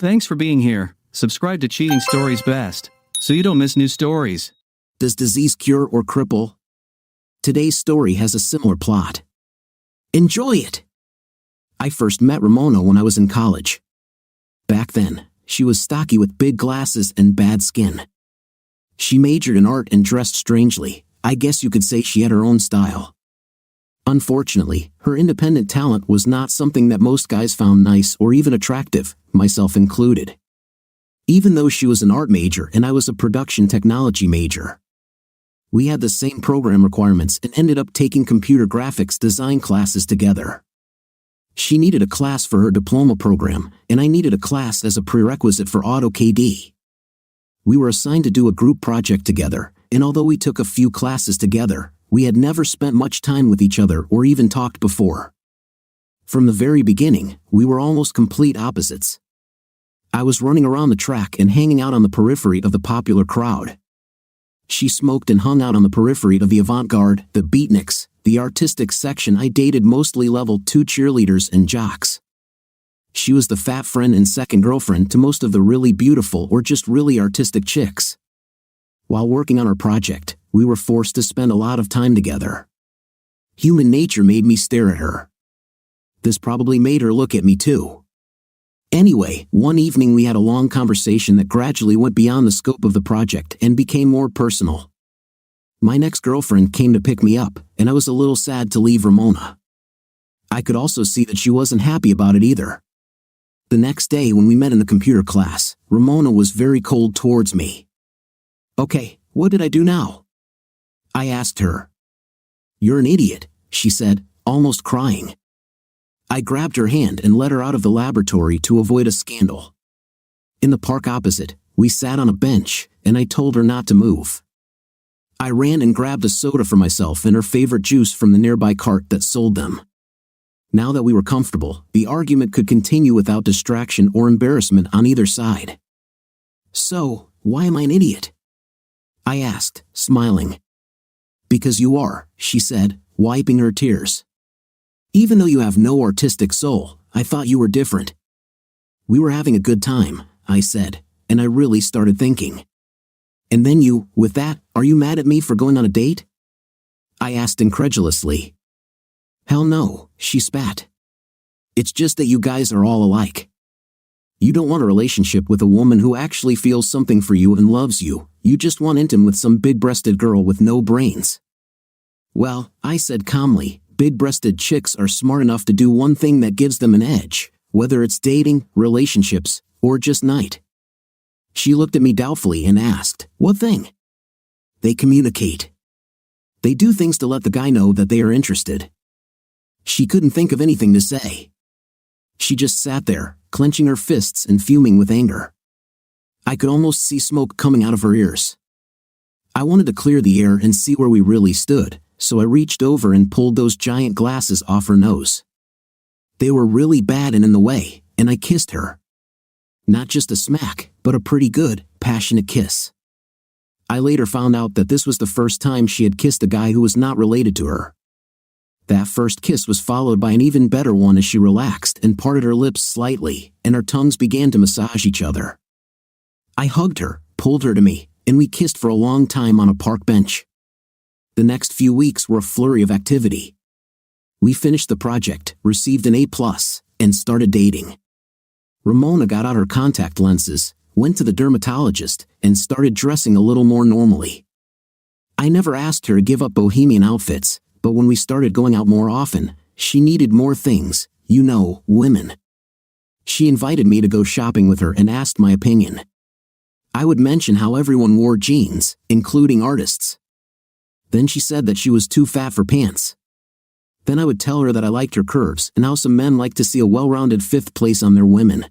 Thanks for being here. Subscribe to Cheating Stories Best, so you don't miss new stories. Does disease cure or cripple? Today's story has a similar plot. Enjoy it! I first met Ramona when I was in college. Back then, she was stocky with big glasses and bad skin. She majored in art and dressed strangely. I guess you could say she had her own style. Unfortunately, her independent talent was not something that most guys found nice or even attractive, myself included. Even though she was an art major and I was a production technology major. We had the same program requirements and ended up taking computer graphics design classes together. She needed a class for her diploma program, and I needed a class as a prerequisite for AutoCAD. We were assigned to do a group project together, and although we took a few classes together, we had never spent much time with each other or even talked before. From the very beginning, we were almost complete opposites. I was running around the track and hanging out on the periphery of the popular crowd. She smoked and hung out on the periphery of the avant-garde, the beatniks, the artistic section. I dated mostly level 2 cheerleaders and jocks. She was the fat friend and second girlfriend to most of the really beautiful or just really artistic chicks. While working on our project, we were forced to spend a lot of time together. Human nature made me stare at her. This probably made her look at me too. Anyway, one evening we had a long conversation that gradually went beyond the scope of the project and became more personal. My next girlfriend came to pick me up, and I was a little sad to leave Ramona. I could also see that she wasn't happy about it either. The next day when we met in the computer class, Ramona was very cold towards me. "Okay, what did I do now?" I asked her. "You're an idiot," she said, almost crying. I grabbed her hand and led her out of the laboratory to avoid a scandal. In the park opposite, we sat on a bench, and I told her not to move. I ran and grabbed a soda for myself and her favorite juice from the nearby cart that sold them. Now that we were comfortable, the argument could continue without distraction or embarrassment on either side. "So, why am I an idiot?" I asked, smiling. "Because you are," she said, wiping her tears. "Even though you have no artistic soul, I thought you were different." "We were having a good time," I said, and I really started thinking. "And then you, with that, are you mad at me for going on a date?" I asked incredulously. "Hell no," she spat. "It's just that you guys are all alike. You don't want a relationship with a woman who actually feels something for you and loves you, you just want intim with some big-breasted girl with no brains." "Well," I said calmly, "big-breasted chicks are smart enough to do one thing that gives them an edge, whether it's dating, relationships, or just night." She looked at me doubtfully and asked, "What thing?" "They communicate. They do things to let the guy know that they are interested." She couldn't think of anything to say. She just sat there, clenching her fists and fuming with anger. I could almost see smoke coming out of her ears. I wanted to clear the air and see where we really stood, so I reached over and pulled those giant glasses off her nose. They were really bad and in the way, and I kissed her. Not just a smack, but a pretty good, passionate kiss. I later found out that this was the first time she had kissed a guy who was not related to her. That first kiss was followed by an even better one as she relaxed and parted her lips slightly, and our tongues began to massage each other. I hugged her, pulled her to me, and we kissed for a long time on a park bench. The next few weeks were a flurry of activity. We finished the project, received an A+, and started dating. Ramona got out her contact lenses, went to the dermatologist, and started dressing a little more normally. I never asked her to give up bohemian outfits, but when we started going out more often, she needed more things, you know, women. She invited me to go shopping with her and asked my opinion. I would mention how everyone wore jeans, including artists. Then she said that she was too fat for pants. Then I would tell her that I liked her curves and how some men like to see a well-rounded fifth place on their women.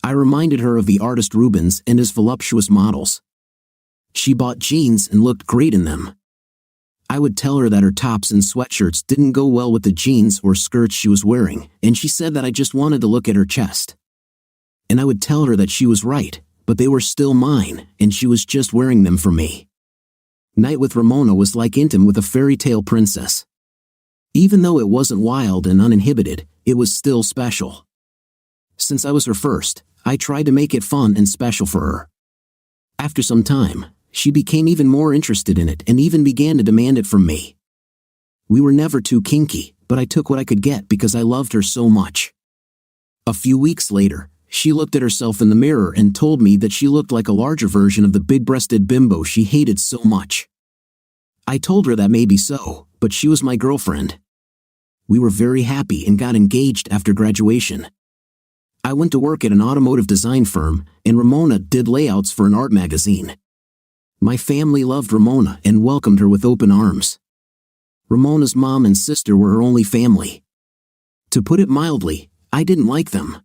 I reminded her of the artist Rubens and his voluptuous models. She bought jeans and looked great in them. I would tell her that her tops and sweatshirts didn't go well with the jeans or skirts she was wearing, and she said that I just wanted to look at her chest. And I would tell her that she was right, but they were still mine, and she was just wearing them for me. Night with Ramona was like intim with a fairy tale princess. Even though it wasn't wild and uninhibited, it was still special. Since I was her first, I tried to make it fun and special for her. After some time, she became even more interested in it and even began to demand it from me. We were never too kinky, but I took what I could get because I loved her so much. A few weeks later, she looked at herself in the mirror and told me that she looked like a larger version of the big-breasted bimbo she hated so much. I told her that may be so, but she was my girlfriend. We were very happy and got engaged after graduation. I went to work at an automotive design firm, and Ramona did layouts for an art magazine. My family loved Ramona and welcomed her with open arms. Ramona's mom and sister were her only family. To put it mildly, I didn't like them.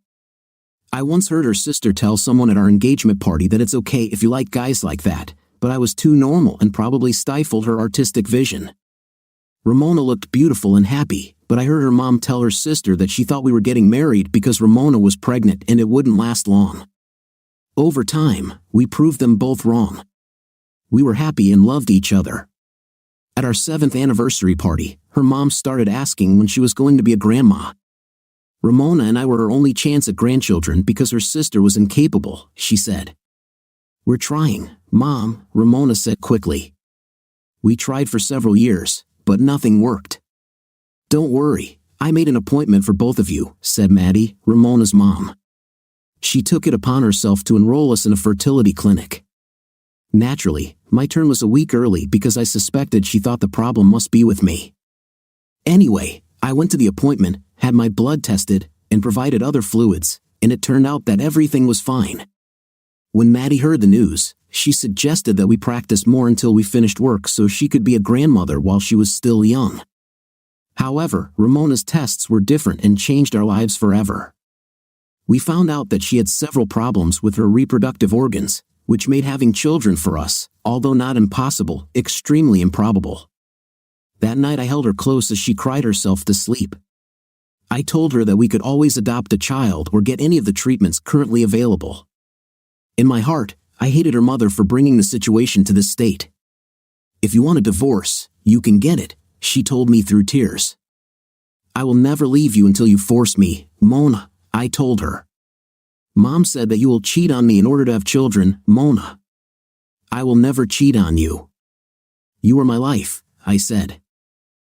I once heard her sister tell someone at our engagement party that it's okay if you like guys like that, but I was too normal and probably stifled her artistic vision. Ramona looked beautiful and happy, but I heard her mom tell her sister that she thought we were getting married because Ramona was pregnant and it wouldn't last long. Over time, we proved them both wrong. We were happy and loved each other. At our 7th anniversary party, her mom started asking when she was going to be a grandma. Ramona and I were her only chance at grandchildren because her sister was incapable, she said. We're trying, Mom, Ramona said quickly. We tried for several years, but nothing worked. Don't worry, I made an appointment for both of you, said Maddie, Ramona's mom. She took it upon herself to enroll us in a fertility clinic. Naturally, my turn was a week early because I suspected she thought the problem must be with me. Anyway, I went to the appointment, had my blood tested, and provided other fluids, and it turned out that everything was fine. When Maddie heard the news, she suggested that we practice more until we finished work so she could be a grandmother while she was still young. However, Ramona's tests were different and changed our lives forever. We found out that she had several problems with her reproductive organs, which made having children for us, although not impossible, extremely improbable. That night I held her close as she cried herself to sleep. I told her that we could always adopt a child or get any of the treatments currently available. In my heart, I hated her mother for bringing the situation to this state. If you want a divorce, you can get it, she told me through tears. I will never leave you until you force me, Mona, I told her. Mom said that you will cheat on me in order to have children, Mona. I will never cheat on you. You are my life, I said.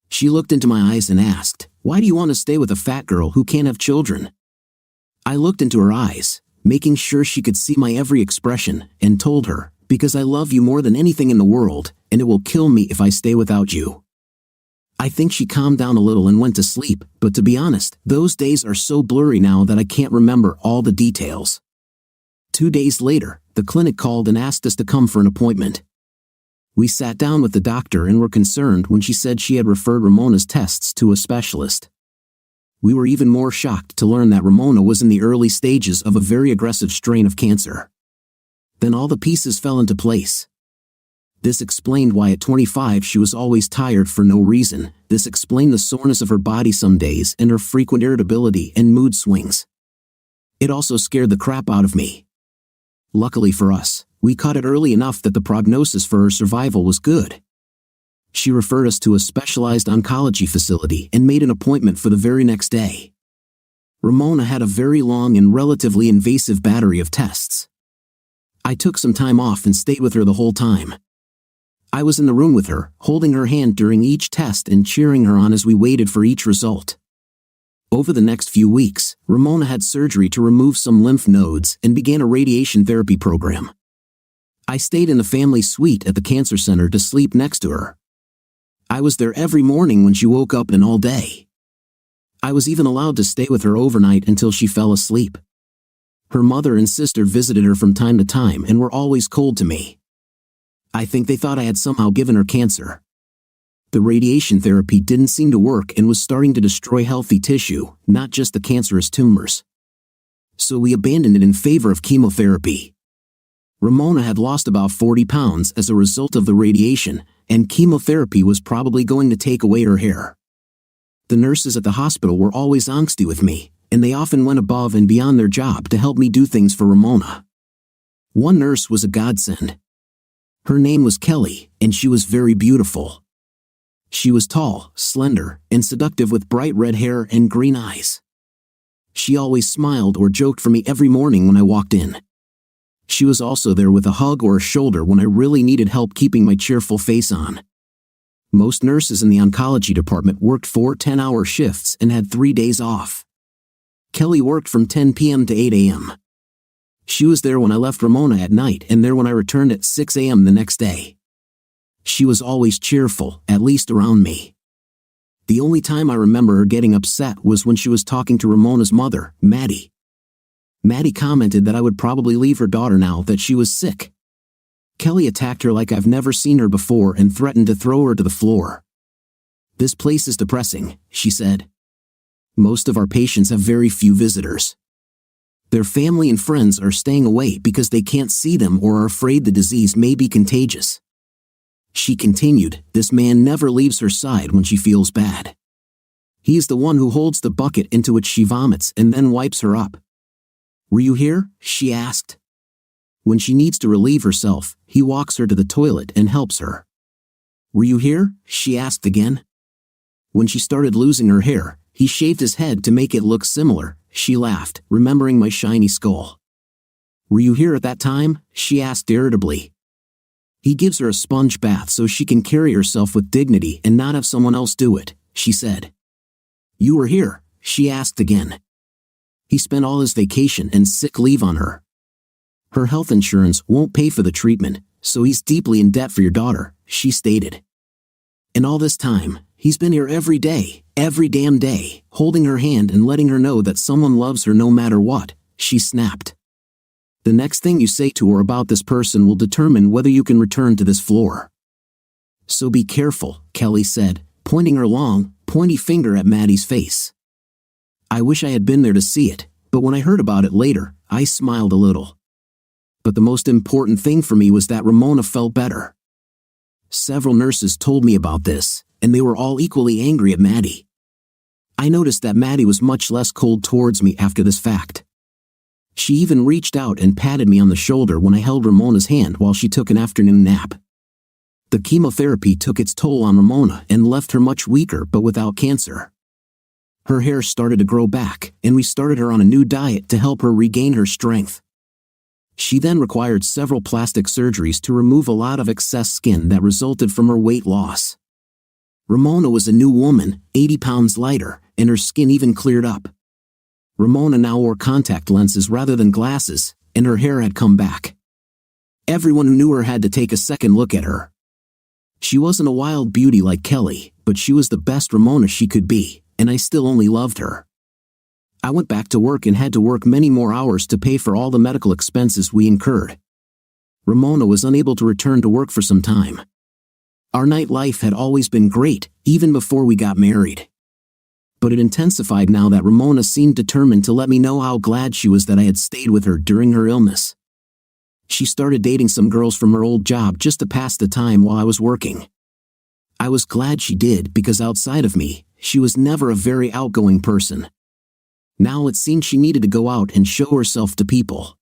She looked into my eyes and asked, why do you want to stay with a fat girl who can't have children? I looked into her eyes, making sure she could see my every expression, and told her, because I love you more than anything in the world, and it will kill me if I stay without you. I think she calmed down a little and went to sleep, but to be honest, those days are so blurry now that I can't remember all the details. 2 days later, the clinic called and asked us to come for an appointment. We sat down with the doctor and were concerned when she said she had referred Ramona's tests to a specialist. We were even more shocked to learn that Ramona was in the early stages of a very aggressive strain of cancer. Then all the pieces fell into place. This explained why at 25 she was always tired for no reason. This explained the soreness of her body some days and her frequent irritability and mood swings. It also scared the crap out of me. Luckily for us, we caught it early enough that the prognosis for her survival was good. She referred us to a specialized oncology facility and made an appointment for the very next day. Ramona had a very long and relatively invasive battery of tests. I took some time off and stayed with her the whole time. I was in the room with her, holding her hand during each test and cheering her on as we waited for each result. Over the next few weeks, Ramona had surgery to remove some lymph nodes and began a radiation therapy program. I stayed in the family suite at the cancer center to sleep next to her. I was there every morning when she woke up and all day. I was even allowed to stay with her overnight until she fell asleep. Her mother and sister visited her from time to time and were always cold to me. I think they thought I had somehow given her cancer. The radiation therapy didn't seem to work and was starting to destroy healthy tissue, not just the cancerous tumors. So we abandoned it in favor of chemotherapy. Ramona had lost about 40 pounds as a result of the radiation, and chemotherapy was probably going to take away her hair. The nurses at the hospital were always angsty with me, and they often went above and beyond their job to help me do things for Ramona. One nurse was a godsend. Her name was Kelly, and she was very beautiful. She was tall, slender, and seductive with bright red hair and green eyes. She always smiled or joked for me every morning when I walked in. She was also there with a hug or a shoulder when I really needed help keeping my cheerful face on. Most nurses in the oncology department worked 4 10-hour shifts and had 3 days off. Kelly worked from 10 p.m. to 8 a.m. She was there when I left Ramona at night and there when I returned at 6 a.m. the next day. She was always cheerful, at least around me. The only time I remember her getting upset was when she was talking to Ramona's mother, Maddie. Maddie commented that I would probably leave her daughter now that she was sick. Kelly attacked her like I've never seen her before and threatened to throw her to the floor. "This place is depressing," she said. "Most of our patients have very few visitors. Their family and friends are staying away because they can't see them or are afraid the disease may be contagious." She continued, "This man never leaves her side when she feels bad. He's the one who holds the bucket into which she vomits and then wipes her up." "Were you here?" she asked. When she needs to relieve herself, he walks her to the toilet and helps her. "Were you here?" she asked again. When she started losing her hair, he shaved his head to make it look similar. She laughed, remembering my shiny skull. "Were you here at that time?" she asked irritably. "He gives her a sponge bath so she can carry herself with dignity and not have someone else do it," she said. "You were here?" she asked again. "He spent all his vacation and sick leave on her. Her health insurance won't pay for the treatment, so he's deeply in debt for your daughter," she stated. "And all this time, he's been here every day, every damn day, holding her hand and letting her know that someone loves her no matter what," she snapped. "The next thing you say to her about this person will determine whether you can return to this floor. So be careful," Kelly said, pointing her long, pointy finger at Maddie's face. I wish I had been there to see it, but when I heard about it later, I smiled a little. But the most important thing for me was that Ramona felt better. Several nurses told me about this, and they were all equally angry at Maddie. I noticed that Maddie was much less cold towards me after this fact. She even reached out and patted me on the shoulder when I held Ramona's hand while she took an afternoon nap. The chemotherapy took its toll on Ramona and left her much weaker but without cancer. Her hair started to grow back, and we started her on a new diet to help her regain her strength. She then required several plastic surgeries to remove a lot of excess skin that resulted from her weight loss. Ramona was a new woman, 80 pounds lighter, and her skin even cleared up. Ramona now wore contact lenses rather than glasses, and her hair had come back. Everyone who knew her had to take a second look at her. She wasn't a wild beauty like Kelly, but she was the best Ramona she could be, and I still only loved her. I went back to work and had to work many more hours to pay for all the medical expenses we incurred. Ramona was unable to return to work for some time. Our nightlife had always been great, even before we got married. But it intensified now that Ramona seemed determined to let me know how glad she was that I had stayed with her during her illness. She started dating some girls from her old job just to pass the time while I was working. I was glad she did because outside of me, she was never a very outgoing person. Now it seemed she needed to go out and show herself to people.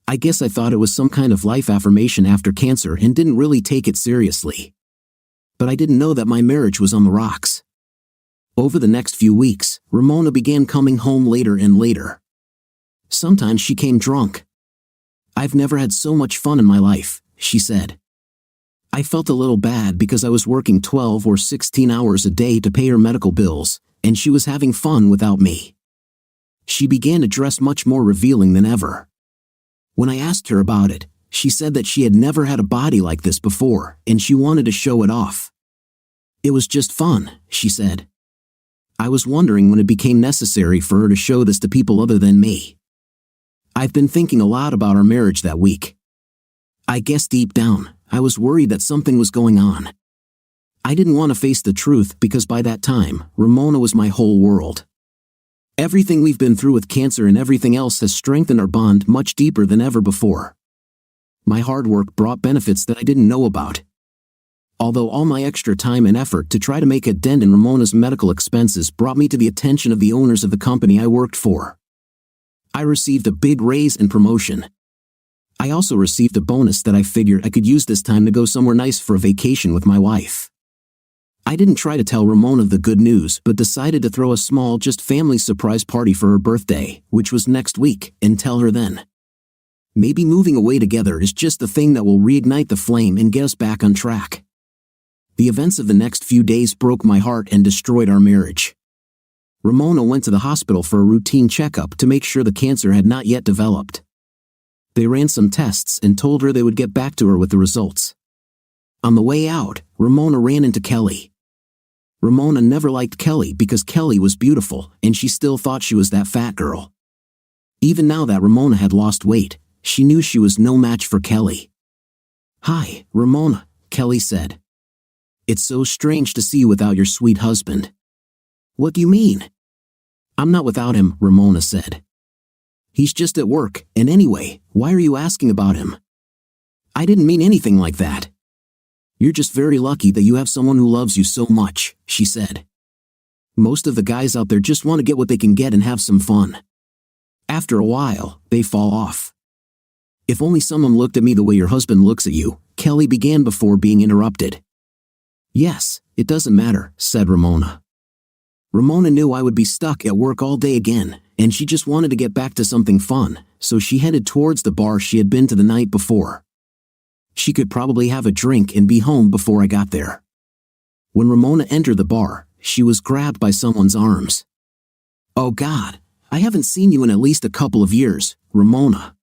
I guess I thought it was some kind of life affirmation after cancer and didn't really take it seriously. But I didn't know that my marriage was on the rocks. Over the next few weeks, Ramona began coming home later and later. Sometimes she came drunk. "I've never had so much fun in my life," she said. I felt a little bad because I was working 12 or 16 hours a day to pay her medical bills, and she was having fun without me. She began to dress much more revealing than ever. When I asked her about it, she said that she had never had a body like this before, and she wanted to show it off. "It was just fun," she said. I was wondering when it became necessary for her to show this to people other than me. I've been thinking a lot about our marriage that week. I guess deep down, I was worried that something was going on. I didn't want to face the truth because by that time, Ramona was my whole world. Everything we've been through with cancer and everything else has strengthened our bond much deeper than ever before. My hard work brought benefits that I didn't know about. Although all my extra time and effort to try to make a dent in Ramona's medical expenses brought me to the attention of the owners of the company I worked for. I received a big raise and promotion. I also received a bonus that I figured I could use this time to go somewhere nice for a vacation with my wife. I didn't try to tell Ramona the good news but decided to throw a small just family surprise party for her birthday, which was next week, and tell her then. Maybe moving away together is just the thing that will reignite the flame and get us back on track. The events of the next few days broke my heart and destroyed our marriage. Ramona went to the hospital for a routine checkup to make sure the cancer had not yet developed. They ran some tests and told her they would get back to her with the results. On the way out, Ramona ran into Kelly. Ramona never liked Kelly because Kelly was beautiful and she still thought she was that fat girl. Even now that Ramona had lost weight, she knew she was no match for Kelly. "Hi, Ramona," Kelly said. "It's so strange to see you without your sweet husband." "What do you mean?" "I'm not without him," Ramona said. "He's just at work, and anyway, why are you asking about him?" "I didn't mean anything like that. You're just very lucky that you have someone who loves you so much," she said. "Most of the guys out there just want to get what they can get and have some fun. After a while, they fall off." "If only someone looked at me the way your husband looks at you," Kelly began before being interrupted. "Yes, it doesn't matter," said Ramona. Ramona knew I would be stuck at work all day again, and she just wanted to get back to something fun, so she headed towards the bar she had been to the night before. She could probably have a drink and be home before I got there. When Ramona entered the bar, she was grabbed by someone's arms. "Oh God, I haven't seen you in at least a couple of years, Ramona."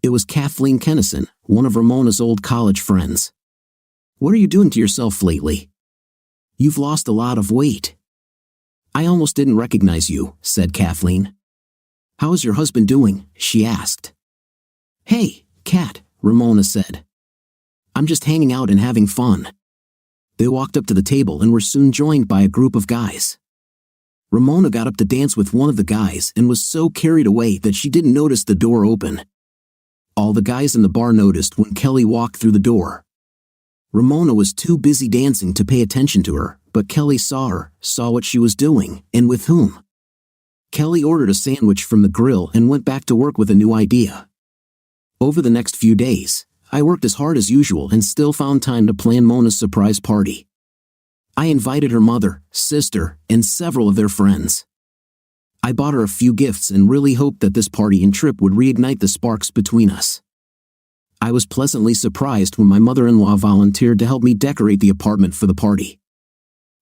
It was Kathleen Kennison, one of Ramona's old college friends. "What are you doing to yourself lately? You've lost a lot of weight." "I almost didn't recognize you," said Kathleen. "How is your husband doing?" she asked. "Hey, Kat," Ramona said. "I'm just hanging out and having fun." They walked up to the table and were soon joined by a group of guys. Ramona got up to dance with one of the guys and was so carried away that she didn't notice the door open. All the guys in the bar noticed when Kelly walked through the door. Ramona was too busy dancing to pay attention to her, but Kelly saw her, saw what she was doing, and with whom. Kelly ordered a sandwich from the grill and went back to work with a new idea. Over the next few days, I worked as hard as usual and still found time to plan Mona's surprise party. I invited her mother, sister, and several of their friends. I bought her a few gifts and really hoped that this party and trip would reignite the sparks between us. I was pleasantly surprised when my mother-in-law volunteered to help me decorate the apartment for the party.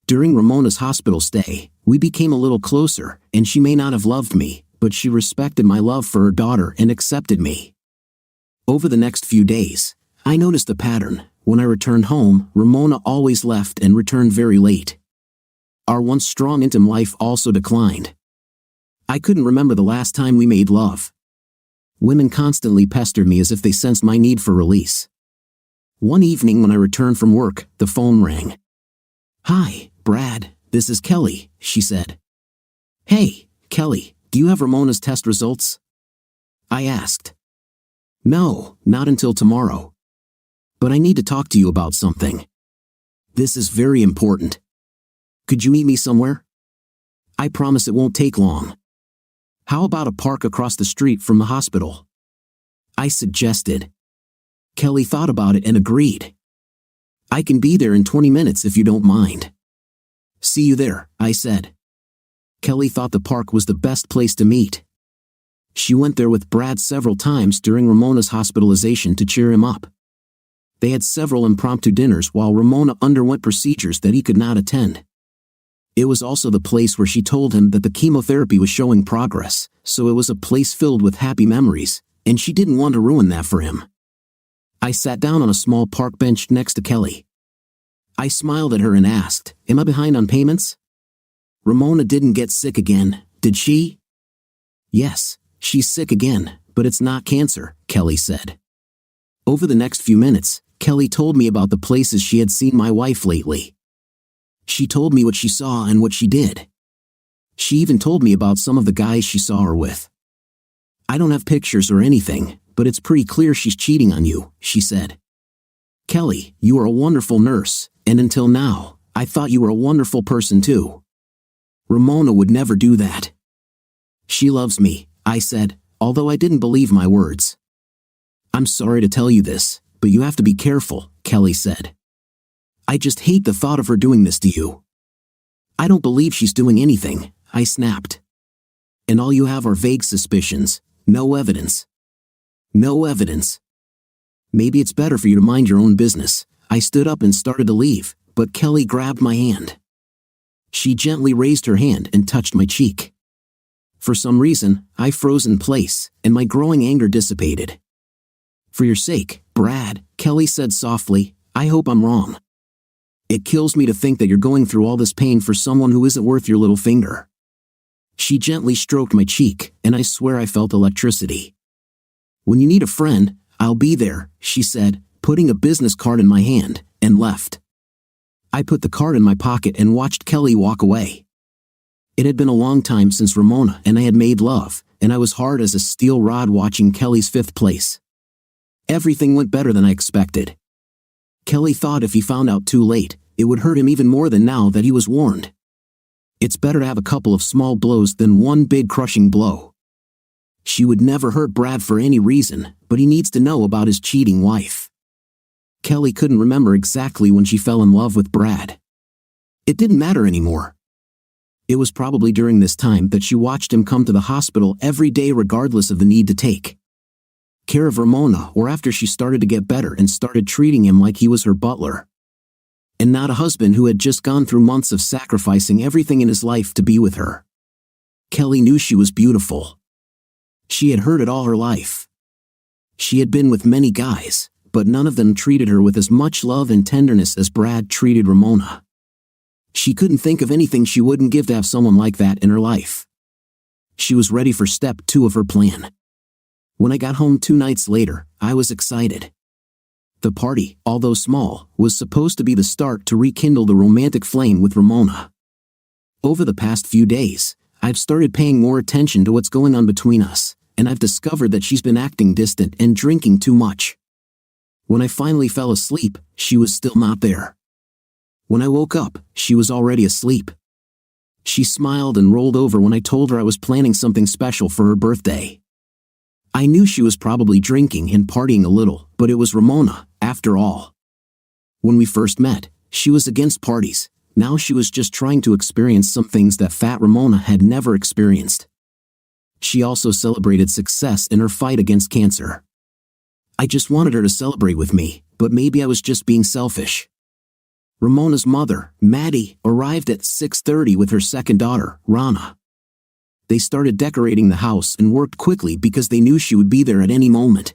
During Ramona's hospital stay, we became a little closer, and she may not have loved me, but she respected my love for her daughter and accepted me. Over the next few days, I noticed a pattern. When I returned home, Ramona always left and returned very late. Our once strong intimate life also declined. I couldn't remember the last time we made love. Women constantly pestered me as if they sensed my need for release. One evening when I returned from work, the phone rang. "Hi, Brad, this is Kelly," she said. "Hey, Kelly, do you have Ramona's test results?" I asked. "No, not until tomorrow. But I need to talk to you about something. This is very important. Could you meet me somewhere? I promise it won't take long." "How about a park across the street from the hospital?" I suggested. Kelly thought about it and agreed. "I can be there in 20 minutes if you don't mind." "See you there," I said. Kelly thought the park was the best place to meet. She went there with Brad several times during Ramona's hospitalization to cheer him up. They had several impromptu dinners while Ramona underwent procedures that he could not attend. It was also the place where she told him that the chemotherapy was showing progress, so it was a place filled with happy memories, and she didn't want to ruin that for him. I sat down on a small park bench next to Kelly. I smiled at her and asked, "Am I behind on payments?" "Ramona didn't get sick again, did she?" "Yes, she's sick again, but it's not cancer," Kelly said. Over the next few minutes, Kelly told me about the places she had seen my wife lately. She told me what she saw and what she did. She even told me about some of the guys she saw her with. "I don't have pictures or anything, but it's pretty clear she's cheating on you," she said. "Kelly, you are a wonderful nurse, and until now, I thought you were a wonderful person too. Ramona would never do that." "She loves me," I said, although I didn't believe my words. "I'm sorry to tell you this, but you have to be careful," Kelly said. I just hate the thought of her doing this to you." "I don't believe she's doing anything," I snapped. "And all you have are vague suspicions, no evidence." "No evidence." "Maybe it's better for you to mind your own business." I stood up and started to leave, but Kelly grabbed my hand. She gently raised her hand and touched my cheek. For some reason, I froze in place, and my growing anger dissipated. "For your sake, Brad," Kelly said softly, "I hope I'm wrong. It kills me to think that you're going through all this pain for someone who isn't worth your little finger." She gently stroked my cheek, and I swear I felt electricity. "When you need a friend, I'll be there," she said, putting a business card in my hand, and left. I put the card in my pocket and watched Kelly walk away. It had been a long time since Ramona and I had made love, and I was hard as a steel rod watching Kelly's fifth place. Everything went better than I expected. Kelly thought if he found out too late, it would hurt him even more than now that he was warned. It's better to have a couple of small blows than one big crushing blow. She would never hurt Brad for any reason, but he needs to know about his cheating wife. Kelly couldn't remember exactly when she fell in love with Brad. It didn't matter anymore. It was probably during this time that she watched him come to the hospital every day regardless of the need to take care of Ramona, or after she started to get better and started treating him like he was her butler. And not a husband who had just gone through months of sacrificing everything in his life to be with her. Kelly knew she was beautiful. She had heard it all her life. She had been with many guys, but none of them treated her with as much love and tenderness as Brad treated Ramona. She couldn't think of anything she wouldn't give to have someone like that in her life. She was ready for step 2 of her plan. When I got home 2 nights later, I was excited. The party, although small, was supposed to be the start to rekindle the romantic flame with Ramona. Over the past few days, I've started paying more attention to what's going on between us, and I've discovered that she's been acting distant and drinking too much. When I finally fell asleep, she was still not there. When I woke up, she was already asleep. She smiled and rolled over when I told her I was planning something special for her birthday. I knew she was probably drinking and partying a little, but it was Ramona, after all. When we first met, she was against parties. Now she was just trying to experience some things that fat Ramona had never experienced. She also celebrated success in her fight against cancer. I just wanted her to celebrate with me, but maybe I was just being selfish. Ramona's mother, Maddie, arrived at 6:30 with her second daughter, Rana. They started decorating the house and worked quickly because they knew she would be there at any moment.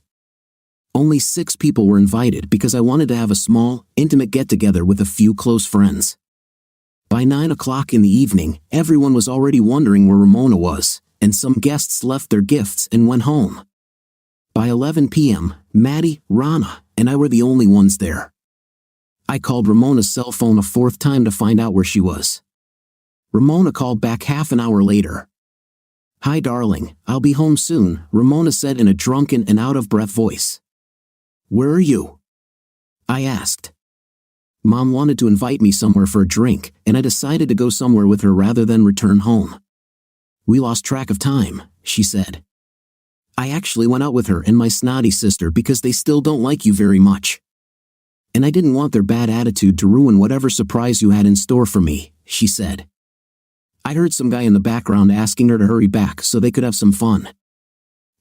Only 6 people were invited because I wanted to have a small, intimate get-together with a few close friends. By 9 o'clock in the evening, everyone was already wondering where Ramona was, and some guests left their gifts and went home. By 11 p.m., Maddie, Rana, and I were the only ones there. I called Ramona's cell phone a 4th time to find out where she was. Ramona called back half an hour later. "Hi darling, I'll be home soon," Ramona said in a drunken and out-of-breath voice. "Where are you?" I asked. Mom wanted to invite me somewhere for a drink, and I decided to go somewhere with her rather than return home. "We lost track of time," she said. "I actually went out with her and my snotty sister because they still don't like you very much. And I didn't want their bad attitude to ruin whatever surprise you had in store for me," she said. I heard some guy in the background asking her to hurry back so they could have some fun.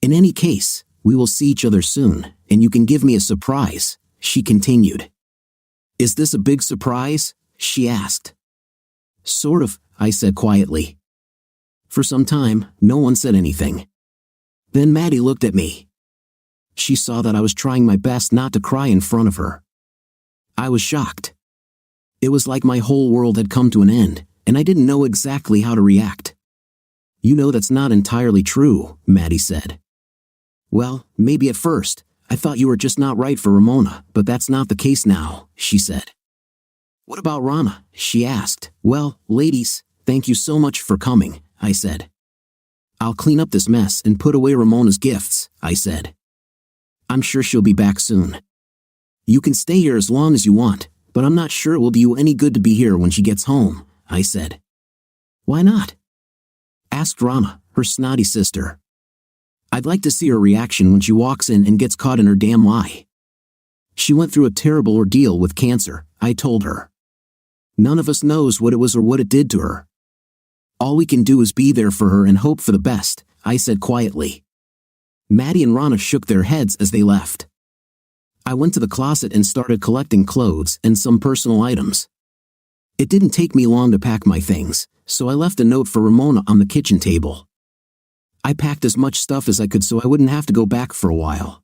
"In any case, we will see each other soon, and you can give me a surprise," she continued. "Is this a big surprise?" she asked. "Sort of," I said quietly. For some time, no one said anything. Then Maddie looked at me. She saw that I was trying my best not to cry in front of her. I was shocked. It was like my whole world had come to an end, and I didn't know exactly how to react. "You know that's not entirely true," Maddie said. "Well, maybe at first. I thought you were just not right for Ramona, but that's not the case now," she said. "What about Rana?" she asked. "Well, ladies, thank you so much for coming," I said. "I'll clean up this mess and put away Ramona's gifts," I said. "I'm sure she'll be back soon. You can stay here as long as you want, but I'm not sure it will do you any good to be here when she gets home," I said. "Why not?" asked Rana, her snotty sister. "I'd like to see her reaction when she walks in and gets caught in her damn lie." She went through a terrible ordeal with cancer, I told her. None of us knows what it was or what it did to her. All we can do is be there for her and hope for the best, I said quietly. Maddie and Rana shook their heads as they left. I went to the closet and started collecting clothes and some personal items. It didn't take me long to pack my things, so I left a note for Ramona on the kitchen table. I packed as much stuff as I could so I wouldn't have to go back for a while.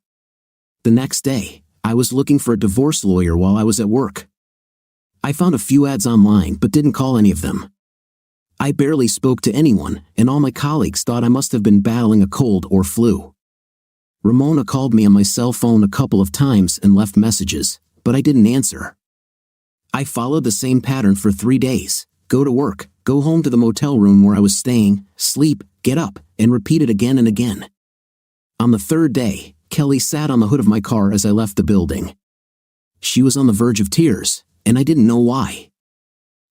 The next day, I was looking for a divorce lawyer while I was at work. I found a few ads online but didn't call any of them. I barely spoke to anyone, and all my colleagues thought I must have been battling a cold or flu. Ramona called me on my cell phone a couple of times and left messages, but I didn't answer. I followed the same pattern for 3 days: go to work, go home to the motel room where I was staying, sleep, get up, and repeat it again and again. On the third day, Kelly sat on the hood of my car as I left the building. She was on the verge of tears, and I didn't know why.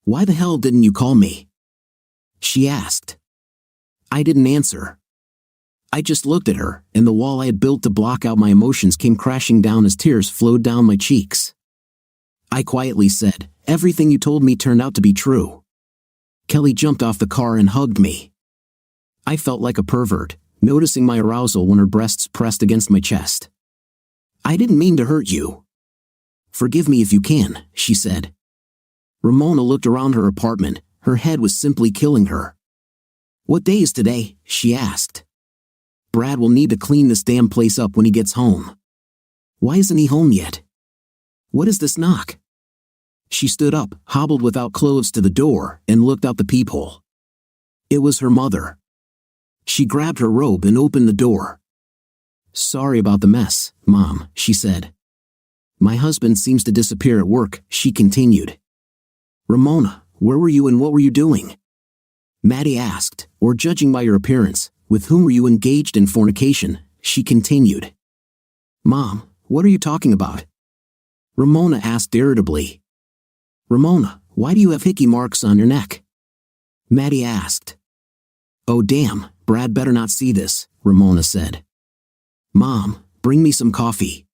"Why the hell didn't you call me?" she asked. I didn't answer. I just looked at her, and the wall I had built to block out my emotions came crashing down as tears flowed down my cheeks. I quietly said, "Everything you told me turned out to be true." Kelly jumped off the car and hugged me. I felt like a pervert, noticing my arousal when her breasts pressed against my chest. "I didn't mean to hurt you." "Forgive me if you can," she said. Ramona looked around her apartment. Her head was simply killing her. "What day is today?" she asked. "Brad will need to clean this damn place up when he gets home." "Why isn't he home yet? What is this knock?" She stood up, hobbled without clothes to the door, and looked out the peephole. It was her mother. She grabbed her robe and opened the door. "Sorry about the mess, Mom," she said. "My husband seems to disappear at work," she continued. "Ramona, where were you and what were you doing?" Maddie asked, "Or judging by your appearance, with whom were you engaged in fornication?" she continued. "Mom, what are you talking about?" Ramona asked irritably. "Ramona, why do you have hickey marks on your neck?" Maddie asked. "Oh damn, Brad better not see this," Ramona said. "Mom, bring me some coffee."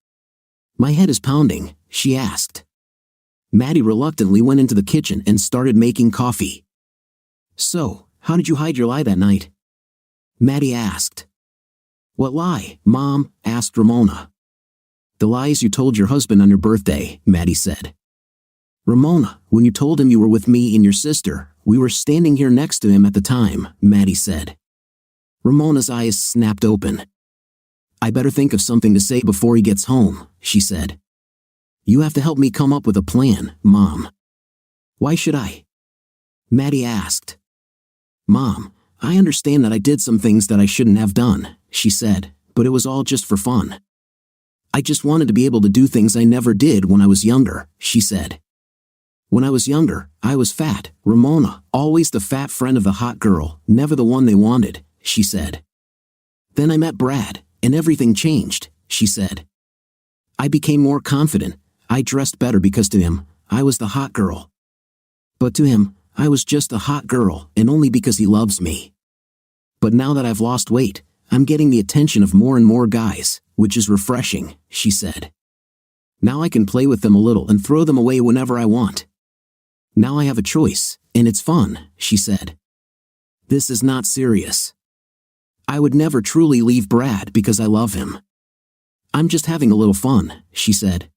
"My head is pounding," she asked. Maddie reluctantly went into the kitchen and started making coffee. "So, how did you hide your lie that night?" Maddie asked. "What lie, Mom?" asked Ramona. "The lies you told your husband on your birthday," Maddie said. "Ramona, when you told him you were with me and your sister, we were standing here next to him at the time," Maddie said. Ramona's eyes snapped open. "I better think of something to say before he gets home," she said. "You have to help me come up with a plan, Mom." "Why should I?" Maddie asked. "Mom, I understand that I did some things that I shouldn't have done," she said, "but it was all just for fun. I just wanted to be able to do things I never did when I was younger," she said. "When I was younger, I was fat, Ramona, always the fat friend of the hot girl, never the one they wanted," she said. "Then I met Brad, and everything changed," she said. "I became more confident, I dressed better because to him, I was the hot girl. But to him, I was just a hot girl and only because he loves me. But now that I've lost weight, I'm getting the attention of more and more guys, which is refreshing," she said. "Now I can play with them a little and throw them away whenever I want. Now I have a choice, and it's fun," she said. "This is not serious. I would never truly leave Brad because I love him. I'm just having a little fun," she said.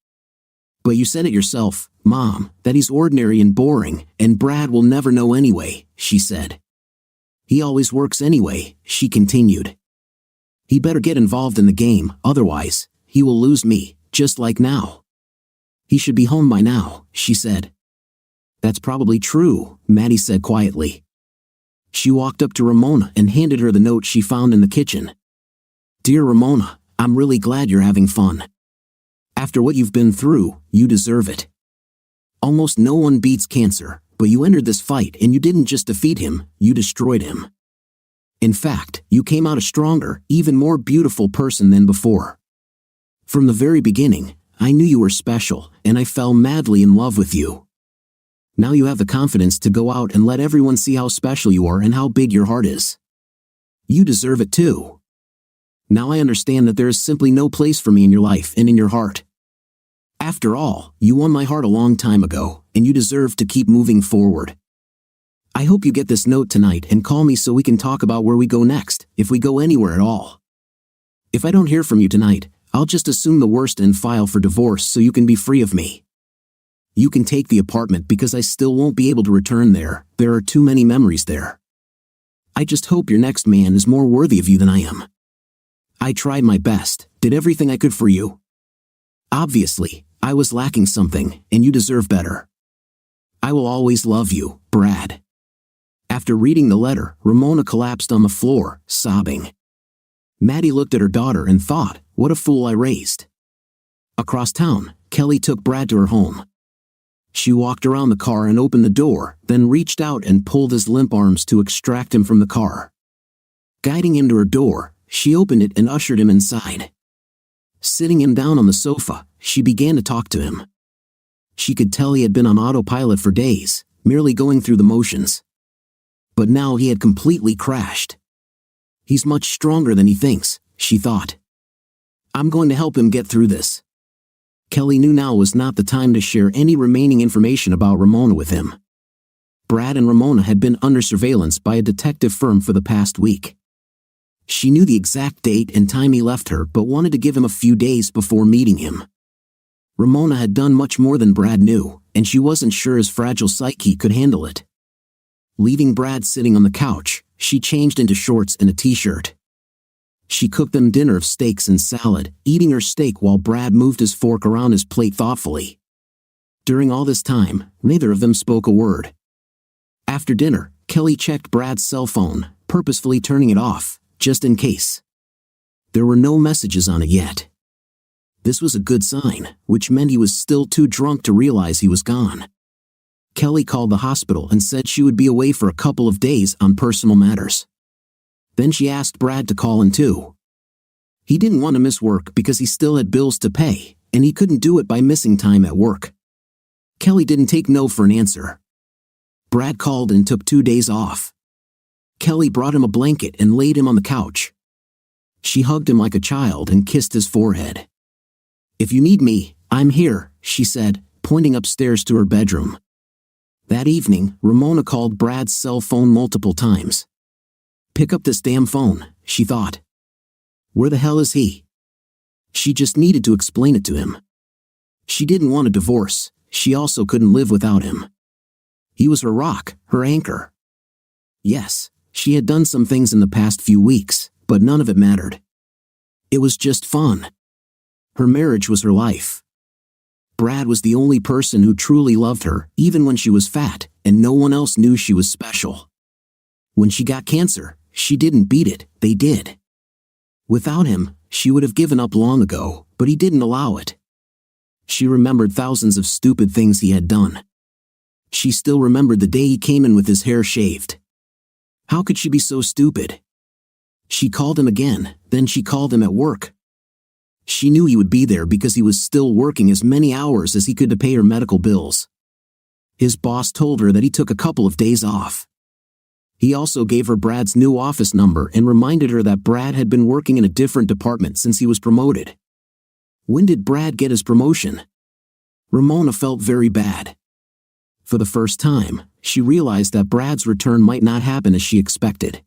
"But you said it yourself, Mom, that he's ordinary and boring, and Brad will never know anyway," she said. "He always works anyway," she continued. "He better get involved in the game, otherwise, he will lose me, just like now. He should be home by now," she said. "That's probably true," Maddie said quietly. She walked up to Ramona and handed her the note she found in the kitchen. "Dear Ramona, I'm really glad you're having fun. After what you've been through, you deserve it. Almost no one beats cancer, but you entered this fight and you didn't just defeat him, you destroyed him. In fact, you came out a stronger, even more beautiful person than before. From the very beginning, I knew you were special, and I fell madly in love with you. Now you have the confidence to go out and let everyone see how special you are and how big your heart is. You deserve it too. Now I understand that there is simply no place for me in your life and in your heart." After all, you won my heart a long time ago, and you deserve to keep moving forward. I hope you get this note tonight and call me so we can talk about where we go next, if we go anywhere at all. If I don't hear from you tonight, I'll just assume the worst and file for divorce so you can be free of me. You can take the apartment because I still won't be able to return there. There are too many memories there. I just hope your next man is more worthy of you than I am. I tried my best, did everything I could for you. Obviously, I was lacking something, and you deserve better. I will always love you, Brad. After reading the letter, Ramona collapsed on the floor, sobbing. Maddie looked at her daughter and thought, what a fool I raised. Across town, Kelly took Brad to her home. She walked around the car and opened the door, then reached out and pulled his limp arms to extract him from the car. Guiding him to her door, she opened it and ushered him inside. Sitting him down on the sofa, she began to talk to him. She could tell he had been on autopilot for days, merely going through the motions. But now he had completely crashed. He's much stronger than he thinks, she thought. I'm going to help him get through this. Kelly knew now was not the time to share any remaining information about Ramona with him. Brad and Ramona had been under surveillance by a detective firm for the past week. She knew the exact date and time he left her but wanted to give him a few days before meeting him. Ramona had done much more than Brad knew, and she wasn't sure his fragile psyche could handle it. Leaving Brad sitting on the couch, she changed into shorts and a t-shirt. She cooked them dinner of steaks and salad, eating her steak while Brad moved his fork around his plate thoughtfully. During all this time, neither of them spoke a word. After dinner, Kelly checked Brad's cell phone, purposefully turning it off, just in case. There were no messages on it yet. This was a good sign, which meant he was still too drunk to realize he was gone. Kelly called the hospital and said she would be away for a couple of days on personal matters. Then she asked Brad to call in too. He didn't want to miss work because he still had bills to pay, and he couldn't do it by missing time at work. Kelly didn't take no for an answer. Brad called and took 2 days off. Kelly brought him a blanket and laid him on the couch. She hugged him like a child and kissed his forehead. If you need me, I'm here, she said, pointing upstairs to her bedroom. That evening, Ramona called Brad's cell phone multiple times. Pick up this damn phone, she thought. Where the hell is he? She just needed to explain it to him. She didn't want a divorce, she also couldn't live without him. He was her rock, her anchor. Yes, she had done some things in the past few weeks, but none of it mattered. It was just fun. Her marriage was her life. Brad was the only person who truly loved her, even when she was fat, and no one else knew she was special. When she got cancer, she didn't beat it, they did. Without him, she would have given up long ago, but he didn't allow it. She remembered thousands of stupid things he had done. She still remembered the day he came in with his hair shaved. How could she be so stupid? She called him again, then she called him at work. She knew he would be there because he was still working as many hours as he could to pay her medical bills. His boss told her that he took a couple of days off. He also gave her Brad's new office number and reminded her that Brad had been working in a different department since he was promoted. When did Brad get his promotion? Ramona felt very bad. For the first time, she realized that Brad's return might not happen as she expected.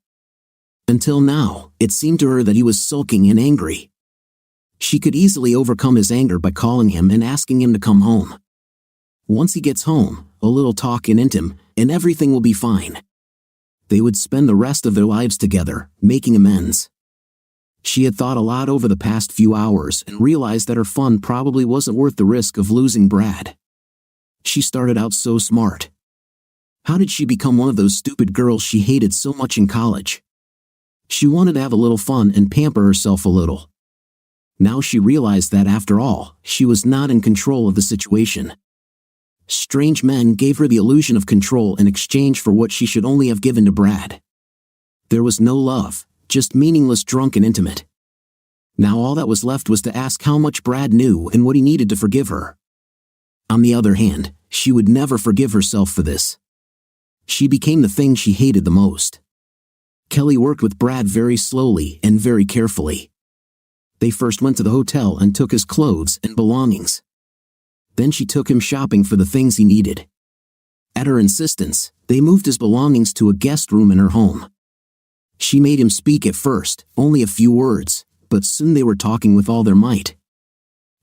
Until now, it seemed to her that he was sulking and angry. She could easily overcome his anger by calling him and asking him to come home. Once he gets home, a little talk and intim, and everything will be fine. They would spend the rest of their lives together, making amends. She had thought a lot over the past few hours and realized that her fun probably wasn't worth the risk of losing Brad. She started out so smart. How did she become one of those stupid girls she hated so much in college? She wanted to have a little fun and pamper herself a little. Now she realized that after all, she was not in control of the situation. Strange men gave her the illusion of control in exchange for what she should only have given to Brad. There was no love, just meaningless drunk and intimate. Now all that was left was to ask how much Brad knew and what he needed to forgive her. On the other hand, she would never forgive herself for this. She became the thing she hated the most. Kelly worked with Brad very slowly and very carefully. They first went to the hotel and took his clothes and belongings. Then she took him shopping for the things he needed. At her insistence, they moved his belongings to a guest room in her home. She made him speak at first, only a few words, but soon they were talking with all their might.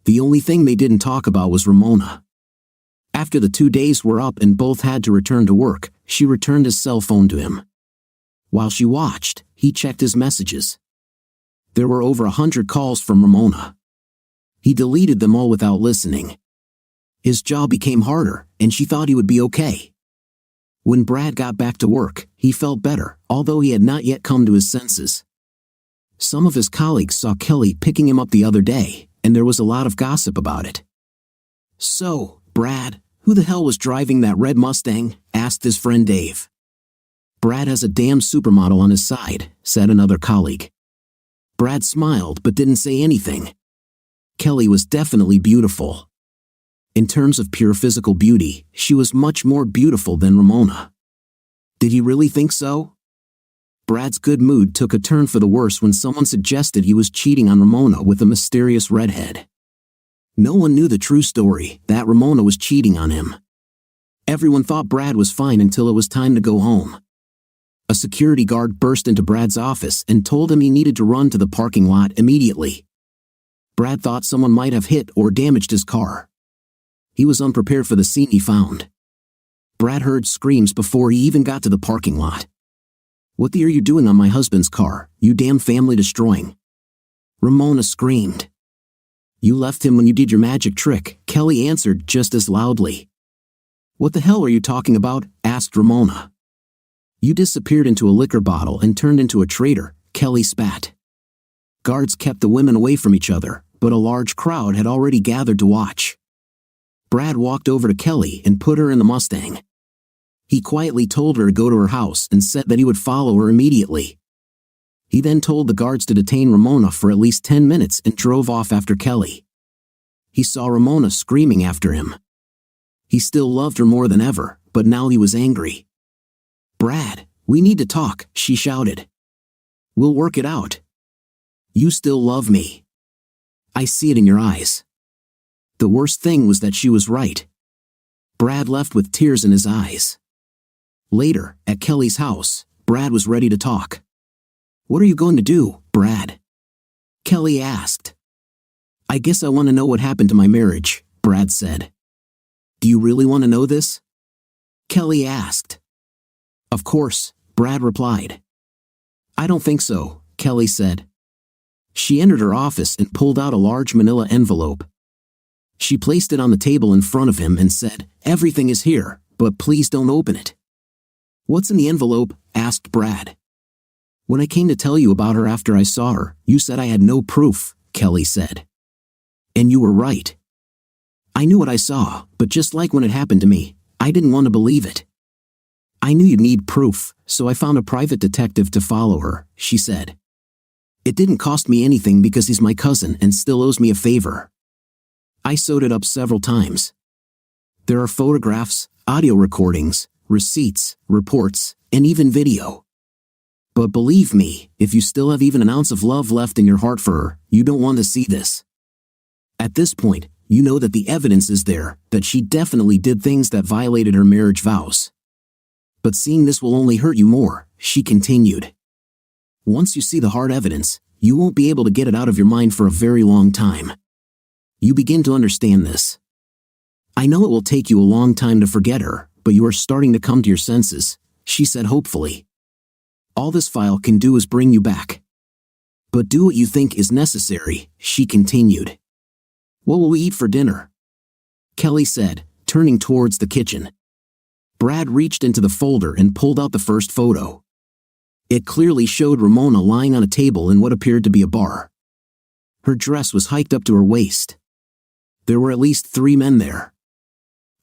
The only thing they didn't talk about was Ramona. After the 2 days were up and both had to return to work, she returned his cell phone to him. While she watched, he checked his messages. There were over 100 calls from Ramona. He deleted them all without listening. His job became harder, and she thought he would be okay. When Brad got back to work, he felt better, although he had not yet come to his senses. Some of his colleagues saw Kelly picking him up the other day, and there was a lot of gossip about it. "So, Brad, who the hell was driving that red Mustang?" asked his friend Dave. "Brad has a damn supermodel on his side," said another colleague. Brad smiled but didn't say anything. Kelly was definitely beautiful. In terms of pure physical beauty, she was much more beautiful than Ramona. Did he really think so? Brad's good mood took a turn for the worse when someone suggested he was cheating on Ramona with a mysterious redhead. No one knew the true story, that Ramona was cheating on him. Everyone thought Brad was fine until it was time to go home. A security guard burst into Brad's office and told him he needed to run to the parking lot immediately. Brad thought someone might have hit or damaged his car. He was unprepared for the scene he found. Brad heard screams before he even got to the parking lot. "What the are you doing on my husband's car, you damn family destroying?" Ramona screamed. "You left him when you did your magic trick," Kelly answered just as loudly. "What the hell are you talking about?" asked Ramona. "You disappeared into a liquor bottle and turned into a traitor," Kelly spat. Guards kept the women away from each other, but a large crowd had already gathered to watch. Brad walked over to Kelly and put her in the Mustang. He quietly told her to go to her house and said that he would follow her immediately. He then told the guards to detain Ramona for at least 10 minutes and drove off after Kelly. He saw Ramona screaming after him. He still loved her more than ever, but now he was angry. "Brad, we need to talk," she shouted. "We'll work it out. You still love me. I see it in your eyes." The worst thing was that she was right. Brad left with tears in his eyes. Later, at Kelly's house, Brad was ready to talk. "What are you going to do, Brad?" Kelly asked. "I guess I want to know what happened to my marriage," Brad said. "Do you really want to know this?" Kelly asked. "Of course," Brad replied. "I don't think so," Kelly said. She entered her office and pulled out a large manila envelope. She placed it on the table in front of him and said, "Everything is here, but please don't open it." "What's in the envelope?" asked Brad. "When I came to tell you about her after I saw her, you said I had no proof," Kelly said. "And you were right. I knew what I saw, but just like when it happened to me, I didn't want to believe it. I knew you'd need proof, so I found a private detective to follow her," she said. "It didn't cost me anything because he's my cousin and still owes me a favor. I sewed it up several times. There are photographs, audio recordings, receipts, reports, and even video. But believe me, if you still have even an ounce of love left in your heart for her, you don't want to see this. At this point, you know that the evidence is there, that she definitely did things that violated her marriage vows. But seeing this will only hurt you more," she continued. "Once you see the hard evidence, you won't be able to get it out of your mind for a very long time. You begin to understand this. I know it will take you a long time to forget her, but you are starting to come to your senses," she said hopefully. "All this file can do is bring you back. But do what you think is necessary," she continued. "What will we eat for dinner?" Kelly said, turning towards the kitchen. Brad reached into the folder and pulled out the first photo. It clearly showed Ramona lying on a table in what appeared to be a bar. Her dress was hiked up to her waist. There were at least 3 men there.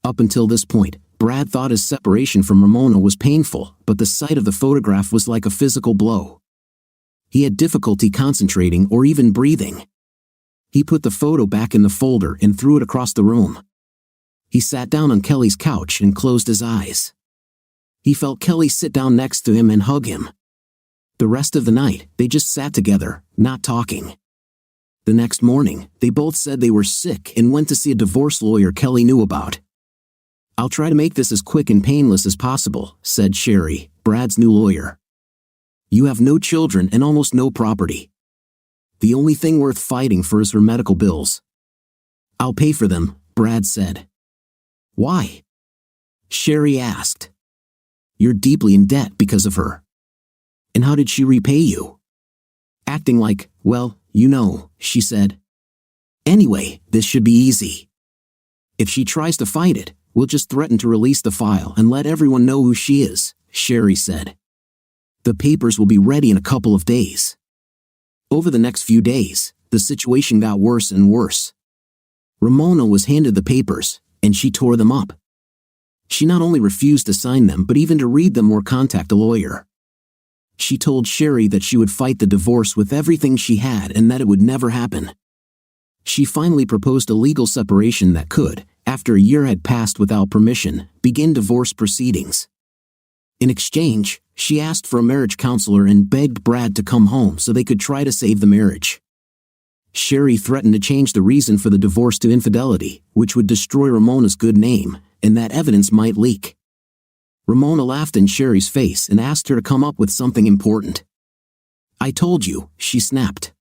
Up until this point, Brad thought his separation from Ramona was painful, but the sight of the photograph was like a physical blow. He had difficulty concentrating or even breathing. He put the photo back in the folder and threw it across the room. He sat down on Kelly's couch and closed his eyes. He felt Kelly sit down next to him and hug him. The rest of the night, they just sat together, not talking. The next morning, they both said they were sick and went to see a divorce lawyer Kelly knew about. "I'll try to make this as quick and painless as possible," said Sherry, Brad's new lawyer. "You have no children and almost no property. The only thing worth fighting for is her medical bills." "I'll pay for them," Brad said. "Why?" Sherry asked. "You're deeply in debt because of her." "And how did she repay you?" Acting like, "Well, you know," she said. "Anyway, this should be easy. If she tries to fight it, we'll just threaten to release the file and let everyone know who she is," Sherry said. "The papers will be ready in a couple of days." Over the next few days, the situation got worse and worse. Ramona was handed the papers, and she tore them up. She not only refused to sign them but even to read them or contact a lawyer. She told Sherry that she would fight the divorce with everything she had and that it would never happen. She finally proposed a legal separation that could, after a year had passed without permission, begin divorce proceedings. In exchange, she asked for a marriage counselor and begged Brad to come home so they could try to save the marriage. Sherry threatened to change the reason for the divorce to infidelity, which would destroy Ramona's good name, and that evidence might leak. Ramona laughed in Sherry's face and asked her to come up with something important. "I told you," she snapped.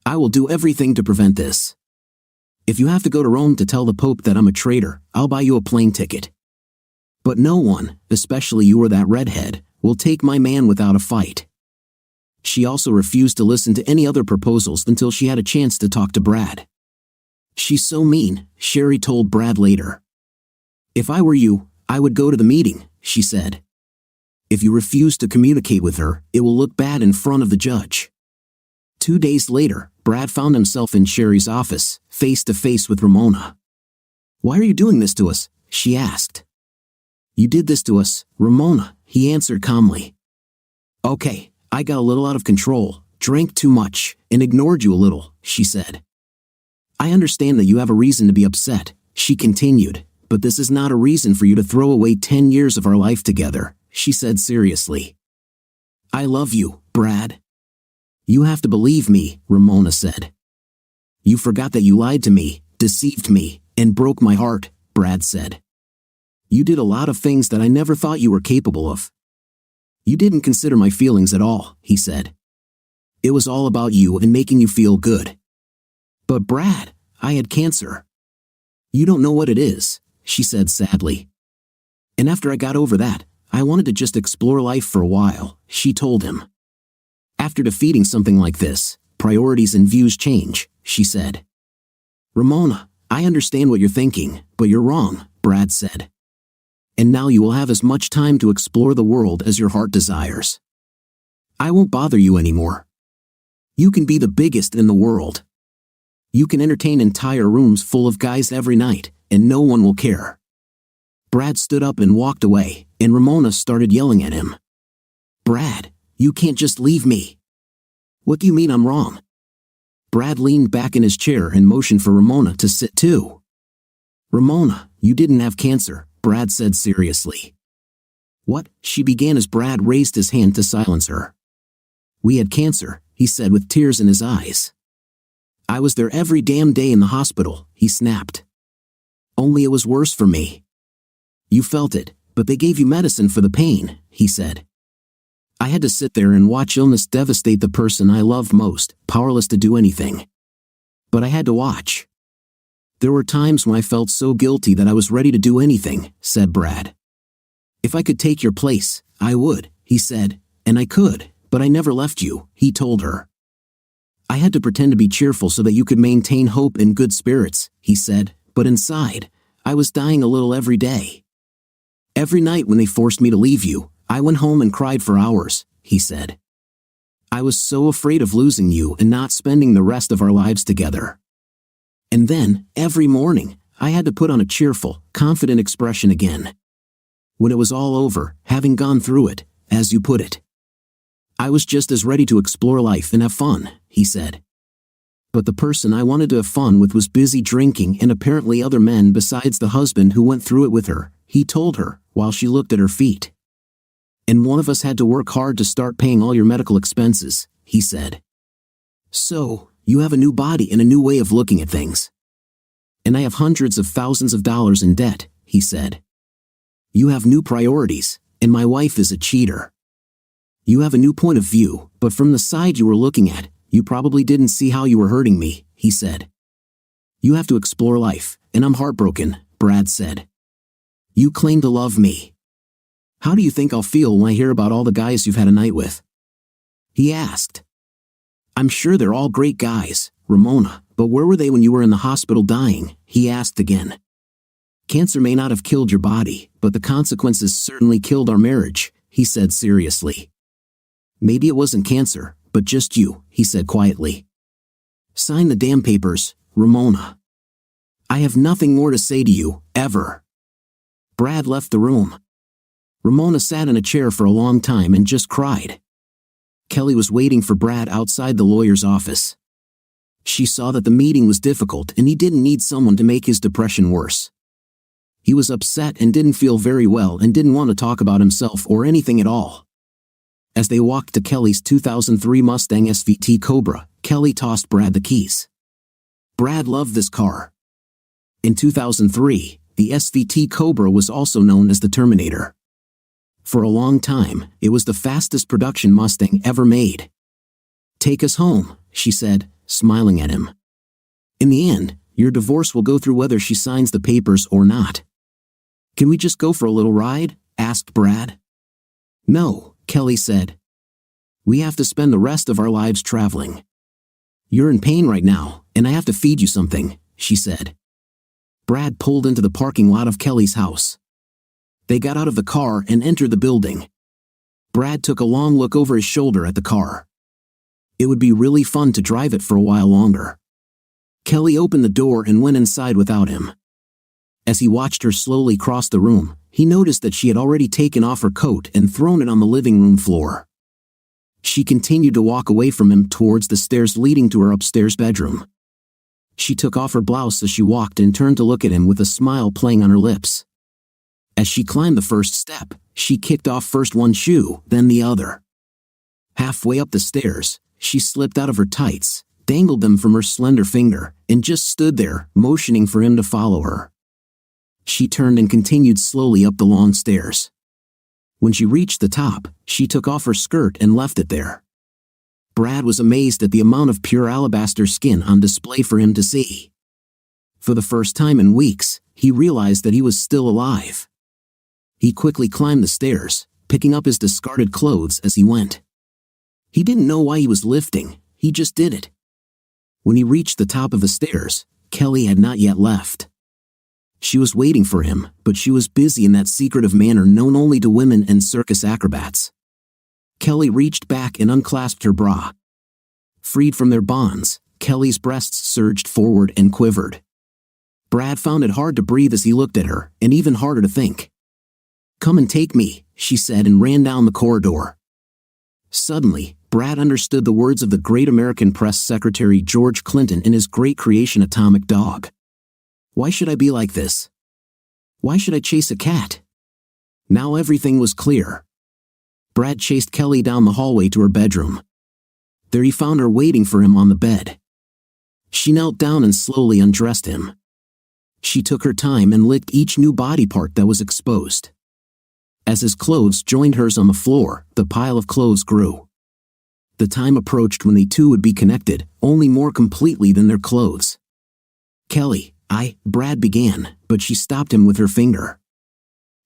"I will do everything to prevent this. If you have to go to Rome to tell the Pope that I'm a traitor, I'll buy you a plane ticket. But no one, especially you or that redhead, will take my man without a fight." She also refused to listen to any other proposals until she had a chance to talk to Brad. "She's so mean," Sherry told Brad later. "If I were you, I would go to the meeting," she said. "If you refuse to communicate with her, it will look bad in front of the judge." 2 days later, Brad found himself in Sherry's office, face to face with Ramona. "Why are you doing this to us?" she asked. "You did this to us, Ramona," he answered calmly. "Okay, I got a little out of control, drank too much, and ignored you a little," she said. "I understand that you have a reason to be upset," she continued, "but this is not a reason for you to throw away 10 years of our life together," she said seriously. "I love you, Brad." "You have to believe me," Ramona said. "You forgot that you lied to me, deceived me, and broke my heart," Brad said. "You did a lot of things that I never thought you were capable of." "You didn't consider my feelings at all," he said. "It was all about you and making you feel good." "But Brad, I had cancer." "You don't know what it is," she said sadly. "And after I got over that, I wanted to just explore life for a while," she told him. "After defeating something like this, priorities and views change," she said. "Ramona, I understand what you're thinking, but you're wrong," Brad said. "And now you will have as much time to explore the world as your heart desires. I won't bother you anymore. You can be the biggest in the world. You can entertain entire rooms full of guys every night, and no one will care." Brad stood up and walked away, and Ramona started yelling at him. "Brad, you can't just leave me." "What do you mean I'm wrong?" Brad leaned back in his chair and motioned for Ramona to sit too. "Ramona, you didn't have cancer," Brad said seriously. "What?" she began as Brad raised his hand to silence her. "We had cancer," he said with tears in his eyes. "I was there every damn day in the hospital," he snapped. "Only it was worse for me." "You felt it, but they gave you medicine for the pain," he said. "I had to sit there and watch illness devastate the person I loved most, powerless to do anything. But I had to watch. There were times when I felt so guilty that I was ready to do anything," said Brad. "If I could take your place, I would," he said, "and I could, but I never left you," he told her. "I had to pretend to be cheerful so that you could maintain hope and good spirits," he said, "but inside, I was dying a little every day. Every night when they forced me to leave you, I went home and cried for hours," he said. "I was so afraid of losing you and not spending the rest of our lives together. And then, every morning, I had to put on a cheerful, confident expression again. When it was all over, having gone through it, as you put it, I was just as ready to explore life and have fun," he said. "But the person I wanted to have fun with was busy drinking and apparently other men besides the husband who went through it with her," he told her, while she looked at her feet. "And one of us had to work hard to start paying all your medical expenses," he said. "So, You have a new body and a new way of looking at things. And I have hundreds of thousands of dollars in debt, he said. You have new priorities, and my wife is a cheater. You have a new point of view, but from the side you were looking at, you probably didn't see how you were hurting me, he said. You have to explore life, and I'm heartbroken, Brad said. You claim to love me. How do you think I'll feel when I hear about all the guys you've had a night with? He asked. I'm sure they're all great guys, Ramona, but where were they when you were in the hospital dying? He asked again. Cancer may not have killed your body, but the consequences certainly killed our marriage, he said seriously. Maybe it wasn't cancer, but just you, he said quietly. Sign the damn papers, Ramona. I have nothing more to say to you, ever. Brad left the room. Ramona sat in a chair for a long time and just cried. Kelly was waiting for Brad outside the lawyer's office. She saw that the meeting was difficult and he didn't need someone to make his depression worse. He was upset and didn't feel very well and didn't want to talk about himself or anything at all. As they walked to Kelly's 2003 Mustang SVT Cobra, Kelly tossed Brad the keys. Brad loved this car. In 2003, the SVT Cobra was also known as the Terminator. For a long time, it was the fastest production Mustang ever made. Take us home, she said, smiling at him. In the end, your divorce will go through whether she signs the papers or not. Can we just go for a little ride? Asked Brad. No, Kelly said. We have to spend the rest of our lives traveling. You're in pain right now, and I have to feed you something, she said. Brad pulled into the parking lot of Kelly's house. They got out of the car and entered the building. Brad took a long look over his shoulder at the car. It would be really fun to drive it for a while longer. Kelly opened the door and went inside without him. As he watched her slowly cross the room, he noticed that she had already taken off her coat and thrown it on the living room floor. She continued to walk away from him towards the stairs leading to her upstairs bedroom. She took off her blouse as she walked and turned to look at him with a smile playing on her lips. As she climbed the first step, she kicked off first one shoe, then the other. Halfway up the stairs, she slipped out of her tights, dangled them from her slender finger, and just stood there, motioning for him to follow her. She turned and continued slowly up the long stairs. When she reached the top, she took off her skirt and left it there. Brad was amazed at the amount of pure alabaster skin on display for him to see. For the first time in weeks, he realized that he was still alive. He quickly climbed the stairs, picking up his discarded clothes as he went. He didn't know why he was lifting, he just did it. When he reached the top of the stairs, Kelly had not yet left. She was waiting for him, but she was busy in that secretive manner known only to women and circus acrobats. Kelly reached back and unclasped her bra. Freed from their bonds, Kelly's breasts surged forward and quivered. Brad found it hard to breathe as he looked at her, and even harder to think. Come and take me, she said and ran down the corridor. Suddenly, Brad understood the words of the great American press secretary George Clinton in his great creation Atomic Dog. Why should I be like this? Why should I chase a cat? Now everything was clear. Brad chased Kelly down the hallway to her bedroom. There he found her waiting for him on the bed. She knelt down and slowly undressed him. She took her time and licked each new body part that was exposed. As his clothes joined hers on the floor, the pile of clothes grew. The time approached when they two would be connected, only more completely than their clothes. Kelly, Brad began, but she stopped him with her finger.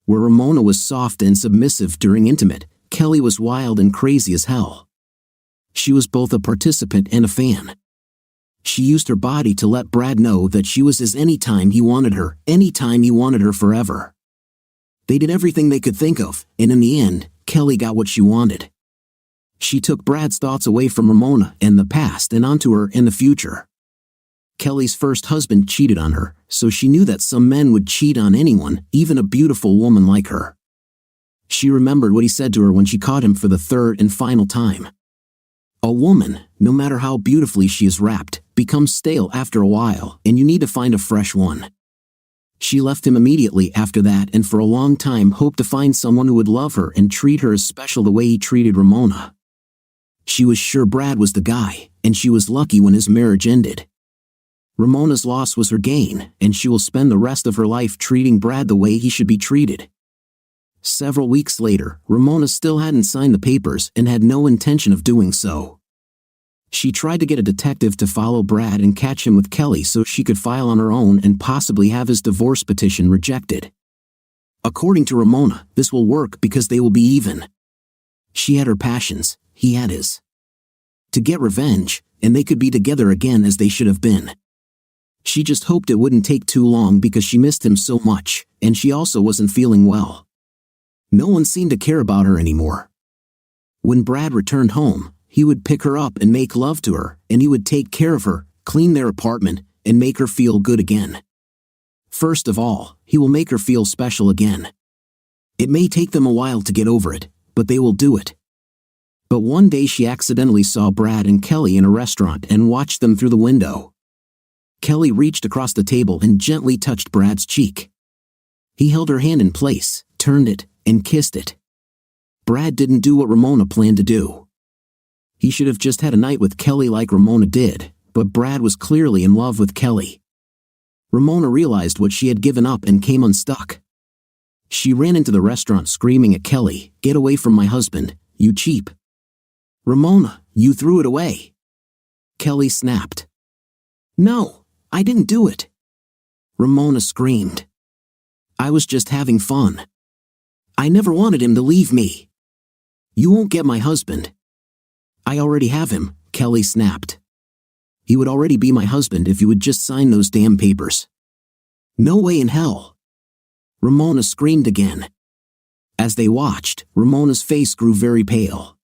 Where Ramona was soft and submissive during intimate, Kelly was wild and crazy as hell. She was both a participant and a fan. She used her body to let Brad know that she was his anytime he wanted her forever. They did everything they could think of, and in the end, Kelly got what she wanted. She took Brad's thoughts away from Ramona and the past and onto her in the future. Kelly's first husband cheated on her, so she knew that some men would cheat on anyone, even a beautiful woman like her. She remembered what he said to her when she caught him for the third and final time. A woman, no matter how beautifully she is wrapped, becomes stale after a while, and you need to find a fresh one. She left him immediately after that and for a long time hoped to find someone who would love her and treat her as special the way he treated Ramona. She was sure Brad was the guy, and she was lucky when his marriage ended. Ramona's loss was her gain, and she will spend the rest of her life treating Brad the way he should be treated. Several weeks later, Ramona still hadn't signed the papers and had no intention of doing so. She tried to get a detective to follow Brad and catch him with Kelly so she could file on her own and possibly have his divorce petition rejected. According to Ramona, this will work because they will be even. She had her passions, he had his. To get revenge, and they could be together again as they should have been. She just hoped it wouldn't take too long because she missed him so much, and she also wasn't feeling well. No one seemed to care about her anymore. When Brad returned home, he would pick her up and make love to her, and he would take care of her, clean their apartment, and make her feel good again. First of all, he will make her feel special again. It may take them a while to get over it, but they will do it. But one day she accidentally saw Brad and Kelly in a restaurant and watched them through the window. Kelly reached across the table and gently touched Brad's cheek. He held her hand in place, turned it, and kissed it. Brad didn't do what Ramona planned to do. He should have just had a night with Kelly like Ramona did, but Brad was clearly in love with Kelly. Ramona realized what she had given up and came unstuck. She ran into the restaurant screaming at Kelly, "Get away from my husband, you cheap." "Ramona, you threw it away." Kelly snapped. "No, I didn't do it." Ramona screamed. "I was just having fun. I never wanted him to leave me." "You won't get my husband." "I already have him," Kelly snapped. "He would already be my husband if you would just sign those damn papers." "No way in hell." Ramona screamed again. As they watched, Ramona's face grew very pale.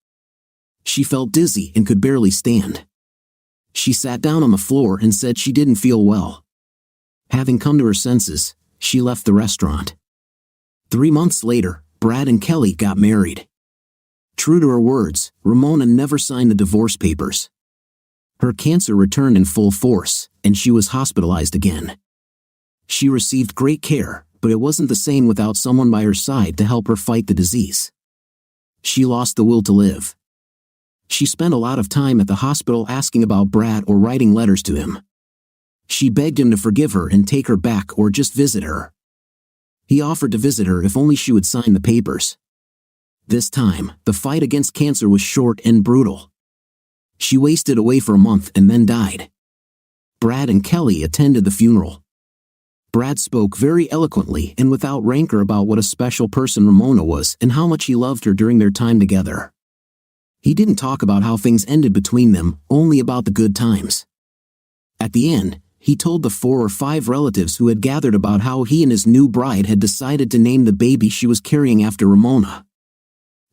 She felt dizzy and could barely stand. She sat down on the floor and said she didn't feel well. Having come to her senses, she left the restaurant. 3 months later, Brad and Kelly got married. True to her words, Ramona never signed the divorce papers. Her cancer returned in full force, and she was hospitalized again. She received great care, but it wasn't the same without someone by her side to help her fight the disease. She lost the will to live. She spent a lot of time at the hospital asking about Brad or writing letters to him. She begged him to forgive her and take her back or just visit her. He offered to visit her if only she would sign the papers. This time, the fight against cancer was short and brutal. She wasted away for a month and then died. Brad and Kelly attended the funeral. Brad spoke very eloquently and without rancor about what a special person Ramona was and how much he loved her during their time together. He didn't talk about how things ended between them, only about the good times. At the end, he told the 4 or 5 relatives who had gathered about how he and his new bride had decided to name the baby she was carrying after Ramona.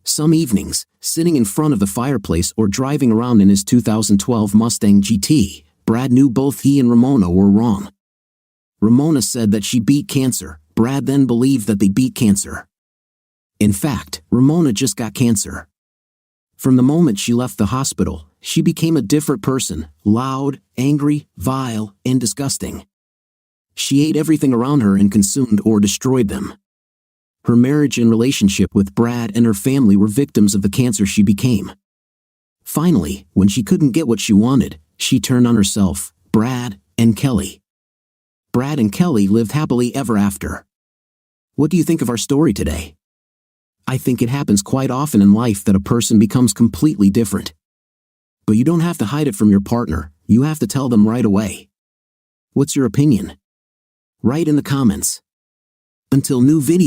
Some evenings, sitting in front of the fireplace or driving around in his 2012 Mustang GT, Brad knew both he and Ramona were wrong. Ramona said that she beat cancer. Brad then believed that they beat cancer. In fact, Ramona just got cancer. From the moment she left the hospital, she became a different person, loud, angry, vile, and disgusting. She ate everything around her and consumed or destroyed them. Her marriage and relationship with Brad and her family were victims of the cancer she became. Finally, when she couldn't get what she wanted, she turned on herself, Brad, and Kelly. Brad and Kelly lived happily ever after. What do you think of our story today? I think it happens quite often in life that a person becomes completely different. But you don't have to hide it from your partner, you have to tell them right away. What's your opinion? Write in the comments. Until new video.